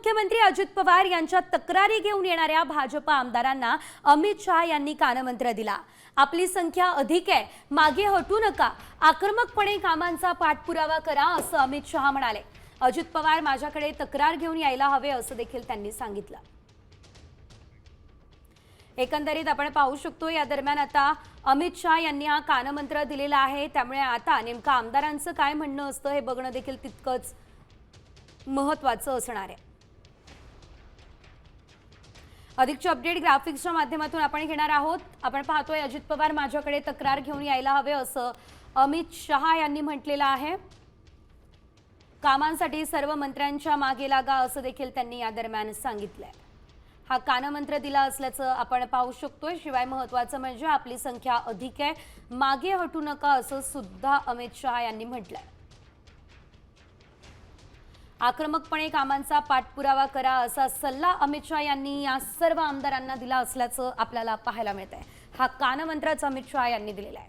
उपमुख्यमंत्री अजित पवार यांच्या तक्रारी घेऊन येणाऱ्या भाजप आमदारांना अमित शहा यांनी कानमंत्र दिला। आपली संख्या अधिक आहे, मागे हटू नका, आक्रमकपणे कामांचा पाठपुरावा करा असं अमित शहा म्हणाले। अजित पवार माझ्याकडे तक्रार घेऊन यायला हवे असं देखील त्यांनी सांगितलं। एकंदरीत आपण पाहू शकतो या दरम्यान आता अमित शहा यांनी हा कानमंत्र दिलेला आहे, त्यामुळे आता नेमका आमदारांचं काय म्हणणं असतं हे बघणं देखील तितकंच महत्त्वाचं असणार आहे। अधिकचे अपडेट ग्राफिक्सच्या माध्यमातून आपण घेणार आहोत। आपण पाहतोय अजित पवार माझ्याकडे तक्रार घेऊन यायला हवे असं अमित शहा यांनी म्हटलेलं आहे। कामांसाठी सर्व मंत्र्यांच्या मागे लागा असं देखील त्यांनी या दरम्यान सांगितलंय। हा कानमंत्र दिला असल्याचं आपण पाहू शकतोय। शिवाय महत्त्वाचं म्हणजे आपली संख्या अधिक आहे, मागे हटू नका असं सुद्धा अमित शहा यांनी म्हटलंय। आक्रमकपणे कामांचा पाठपुरावा करा असा सल्ला अमित शहा यांनी या सर्व आमदारांना दिला असल्याचं आपल्याला पाहायला मिळतंय। हा कानमंत्रच अमित शहा यांनी दिलेला आहे।